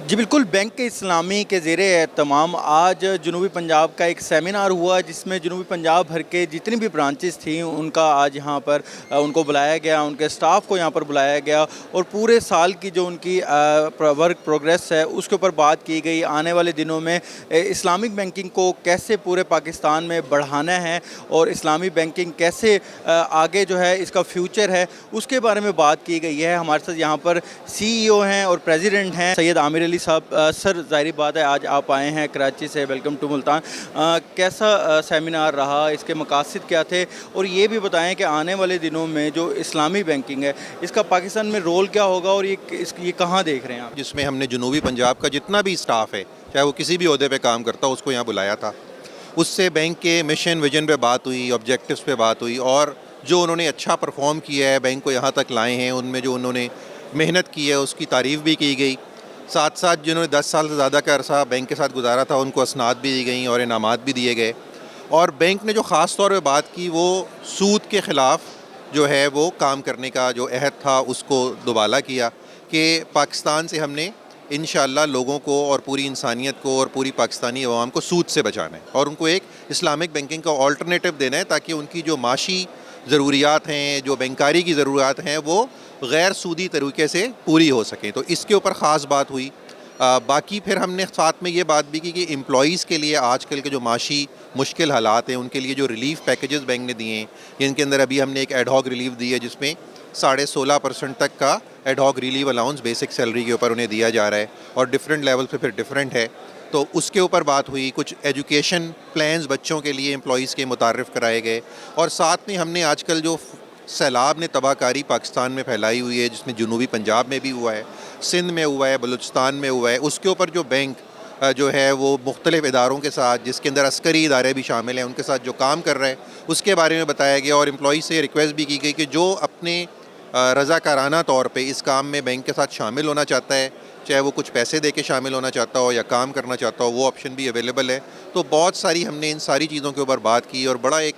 जी बिल्कुल, बैंक इस्लामी के ज़ेरे एहतमाम आज जनूबी पंजाब का एक सेमिनार हुआ जिसमें जनूबी पंजाब भर के जितनी भी ब्रांचेस थी उनका आज यहाँ पर उनको बुलाया गया, उनके स्टाफ को यहाँ पर बुलाया गया और पूरे साल की जो उनकी वर्क प्रोग्रेस है उसके ऊपर बात की गई। आने वाले दिनों में इस्लामिक बैंकिंग को कैसे पूरे पाकिस्तान में बढ़ाना है और इस्लामी बैंकिंग कैसे आगे जो है इसका फ्यूचर है उसके बारे में बात की गई है। हमारे साथ यहाँ पर CEO हैं और प्रेसिडेंट हैं सैयद आमिर अली साहब। सर ज़ाहिर बात है आज आप आए हैं कराची से, वेलकम टू मुल्तान। कैसा सेमिनार रहा, इसके मकासद क्या थे और ये भी बताएं कि आने वाले दिनों में जो इस्लामी बैंकिंग है इसका पाकिस्तान में रोल क्या होगा और ये कहाँ देख रहे हैं आप? जिसमें हमने जनूबी पंजाब का जितना भी स्टाफ है, चाहे वो किसी भी ओहदे पे काम करता हो, उसको यहाँ बुलाया था। उससे बैंक के मिशन विजन पे बात हुई, ऑब्जेक्टिव्स पे बात हुई और जो उन्होंने अच्छा परफॉर्म किया है, बैंक को यहाँ तक लाए हैं, उनमें जो उन्होंने मेहनत की है उसकी तारीफ़ भी की गई। साथ साथ जिन्होंने 10 साल से ज़्यादा का अरसा बैंक के साथ गुजारा था उनको असनाद भी दी गई और इनामात भी दिए गए। और बैंक ने जो ख़ास तौर पे बात की वो सूद के ख़िलाफ़ जो है वो काम करने का जो अहद था उसको दोबाला किया कि पाकिस्तान से हमने इंशाअल्लाह लोगों को और पूरी इंसानियत को और पूरी पाकिस्तानी अवाम को सूद से बचाना है और उनको एक इस्लामिक बैंकिंग का ऑल्टरनेटिव देना है ताकि उनकी जो माशी ज़रूरियात हैं, जो बैंकारी की ज़रूरियात हैं, वो गैर सूदी तरीके से पूरी हो सकें। तो इसके ऊपर ख़ास बात हुई। बाकी फिर हमने साथ में ये बात भी की कि एम्प्लॉइज़ के लिए आजकल के जो माशी मुश्किल हालात हैं उनके लिए जो रिलीफ़ पैकेजेस बैंक ने दिए हैं, इनके अंदर अभी हमने एक एडहॉक रिलीफ दी है जिसमें 16.5% तक का ad hoc relieve allowance basic salary के ऊपर उन्हें दिया जा रहा है और डिफरेंट लेवल पे फिर डिफरेंट है। तो उसके ऊपर बात हुई। कुछ एजुकेशन प्लान्स बच्चों के लिए एम्प्लॉइज़ के मुतारिफ़ कराए गए और साथ में हमने आजकल जो सैलाब ने तबाहकारी पाकिस्तान में फैलाई हुई है, जिसमें जनूबी पंजाब में भी हुआ है, सिंध में हुआ है, बलूचिस्तान में हुआ है, उसके ऊपर जो बैंक जो है वो मुख्तलिफ़ इदारों के साथ, जिसके अंदर अस्करी इदारे भी शामिल हैं, उनके साथ जो काम कर रहे हैं उसके बारे में बताया गया और एम्प्लॉई से रिक्वेस्ट भी की गई कि जो अपने रज़ाकाराना तौर पे इस काम में बैंक के साथ शामिल होना चाहता है, चाहे वो कुछ पैसे दे के शामिल होना चाहता हो या काम करना चाहता हो, वो ऑप्शन भी अवेलेबल है। तो बहुत सारी हमने इन सारी चीज़ों के ऊपर बात की और बड़ा एक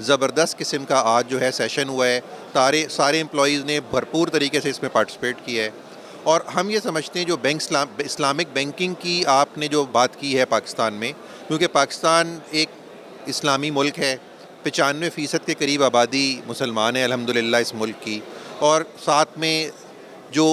ज़बरदस्त किस्म का आज जो है सेशन हुआ है। सारे एम्प्लॉइज़ ने भरपूर तरीके से इसमें पार्टिसिपेट किया है और हम ये समझते हैं जो बैंक इस्लामिक बैंकिंग की आपने जो बात की है पाकिस्तान में, क्योंकि पाकिस्तान एक इस्लामी मुल्क है, 95% के करीब आबादी मुसलमान है अल्हम्दुलिल्लाह इस मुल्क की, और साथ में जो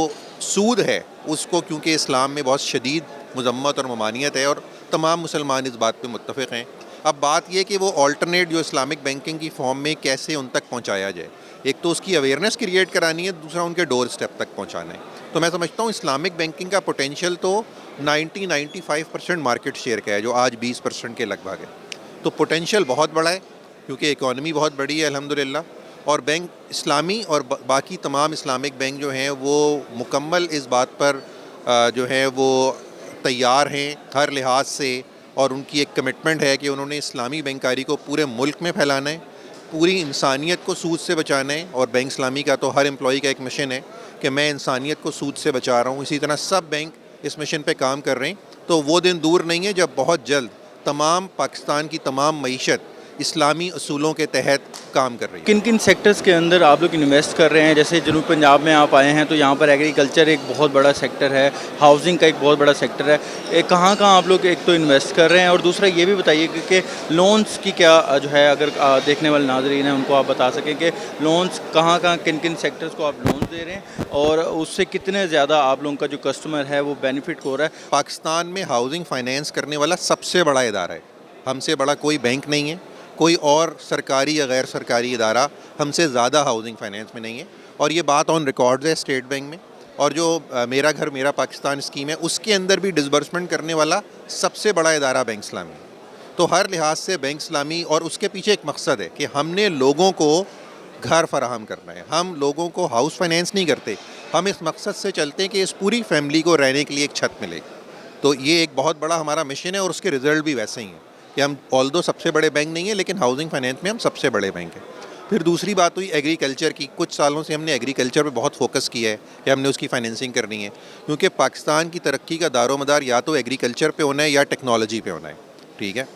सूद है उसको क्योंकि इस्लाम में बहुत शदीद मज़म्मत और ममानियत है और तमाम मुसलमान इस बात पे मुत्तफ़िक़ हैं। अब बात यह कि वो अल्टरनेट जो इस्लामिक बैंकिंग की फॉर्म में कैसे उन तक पहुंचाया जाए, एक तो उसकी अवेयरनेस क्रिएट करानी है, दूसरा उनके डोर स्टेप तक पहुंचाना है। तो मैं समझता हूँ इस्लामिक बैंकिंग का पोटेंशियल तो 90-95% मार्केट शेयर का है जो आज 20% के लगभग है। तो पोटेंशियल बहुत बड़ा है क्योंकि इकॉनमी बहुत बड़ी है अल्हम्दुलिल्लाह, और बैंक इस्लामी और बाकी तमाम इस्लामिक बैंक जो हैं वो मुकम्मल इस बात पर जो है वो तैयार हैं हर लिहाज से, और उनकी एक कमिटमेंट है कि उन्होंने इस्लामी बैंकारी को पूरे मुल्क में फैलाना है, पूरी इंसानियत को सूद से बचाना है। और बैंक इस्लामी का तो हर एम्प्लॉई का एक मिशन है कि मैं इंसानियत को सूद से बचा रहा हूँ। इसी तरह सब बैंक इस मिशन पे काम कर रहे हैं। तो वो दिन दूर नहीं है जब बहुत जल्द तमाम पाकिस्तान की तमाम मईशत इस्लामी असूलों के तहत काम कर रही है। किन किन सेक्टर्स के अंदर आप लोग इन्वेस्ट कर रहे हैं? जैसे जनूब पंजाब में आप आए हैं तो यहाँ पर एग्रीकल्चर एक बहुत बड़ा सेक्टर है, हाउसिंग का एक बहुत बड़ा सेक्टर है। कहाँ कहाँ आप लोग एक तो इन्वेस्ट कर रहे हैं और दूसरा ये भी बताइए कि लोन्स की क्या जो है, अगर देखने वाले नाज़रीन हैं उनको आप बता सकें कि लोन्स कहाँ कहाँ किन किन सेक्टर्स को आप लोन दे रहे हैं और उससे कितने ज़्यादा आप लोगों का जो कस्टमर है वो बेनिफिट हो रहा है। पाकिस्तान में हाउसिंग फाइनेंस करने वाला सबसे बड़ा इदारा है, हमसे बड़ा कोई बैंक नहीं है, कोई और सरकारी या गैर सरकारी इदारा हमसे ज़्यादा हाउसिंग फाइनेंस में नहीं है। और ये बात ऑन रिकॉर्ड्स है स्टेट बैंक में, और जो मेरा घर मेरा पाकिस्तान स्कीम है उसके अंदर भी डिसबर्समेंट करने वाला सबसे बड़ा इदारा बैंक इस्लामी है। तो हर लिहाज से बैंक इस्लामी, और उसके पीछे एक मकसद है कि हमने लोगों को घर फराहम करना है। हम लोगों को हाउस फाइनेंस नहीं करते, हम इस मकसद से चलते हैं कि इस पूरी फैमिली को रहने के लिए एक छत मिले। तो ये एक बहुत बड़ा हमारा मिशन है और उसके रिज़ल्ट भी वैसे ही हैं कि हम ऑल्दो सबसे बड़े बैंक नहीं है लेकिन हाउसिंग फाइनेंस में हम सबसे बड़े बैंक हैं। फिर दूसरी बात हुई एग्रीकल्चर की। कुछ सालों से हमने एग्रीकल्चर पे बहुत फोकस किया है कि हमने उसकी फाइनेंसिंग करनी है, क्योंकि पाकिस्तान की तरक्की का दारोमदार या तो एग्रीकल्चर पे होना है या टेक्नोलॉजी पे होना है, ठीक है।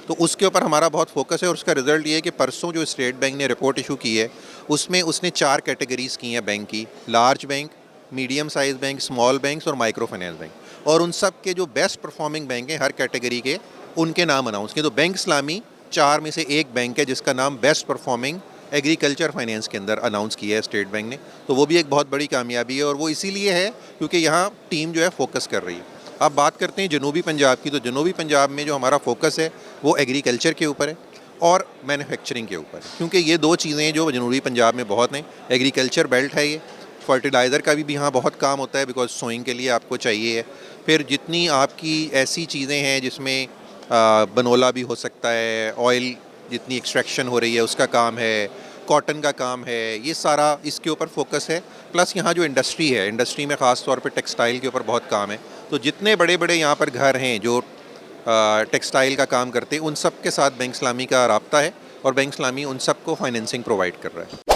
तो उसके ऊपर हमारा बहुत फोकस है और उसका रिज़ल्ट ये है कि परसों जो स्टेट बैंक ने रिपोर्ट इशू की है उसमें उसने 4 कैटेगरीज़ की हैं बैंक की: large bank, medium size bank, small banks और माइक्रो फाइनेंस बैंक। اور ان سب کے جو بیسٹ پرفارمنگ بینک ہیں ہر کیٹیگری کے ان کے نام اناؤنس کیے. تو بینک اسلامی 4 میں سے ایک بینک ہے جس کا نام بیسٹ پرفارمنگ ایگریکلچر فائنینس کے اندر اناؤنس کیا ہے اسٹیٹ بینک نے. تو وہ بھی ایک بہت بڑی کامیابی ہے اور وہ اسی لیے ہے کیونکہ یہاں ٹیم جو ہے فوکس کر رہی ہے. اب بات کرتے ہیں جنوبی پنجاب کی. تو جنوبی پنجاب میں جو ہمارا فوکس ہے وہ ایگریکلچر کے اوپر ہے اور مینوفیکچرنگ کے اوپر ہے, کیونکہ یہ 2 چیزیں جو جنوبی پنجاب میں بہت ہیں. ایگریکلچر بیلٹ ہے یہ, فرٹیلائزر کا بھی یہاں بہت کام ہوتا ہے بیکاز سوئنگ کے لیے آپ کو چاہیے ہے. پھر جتنی آپ کی ایسی چیزیں ہیں جس میں بنولا بھی ہو سکتا ہے, آئل جتنی ایکسٹریکشن ہو رہی ہے اس کا کام ہے, کاٹن کا کام ہے, یہ سارا اس کے اوپر فوکس ہے. پلس یہاں جو انڈسٹری ہے, انڈسٹری میں خاص طور پہ ٹیکسٹائل کے اوپر بہت کام ہے. تو جتنے بڑے بڑے یہاں پر گھر ہیں جو ٹیکسٹائل کا کام کرتے ہیں ان سب کے ساتھ بینک اسلامی کا رابطہ ہے اور بینک اسلامی ان سب کو فائنینسنگ پرووائڈ کر رہا ہے.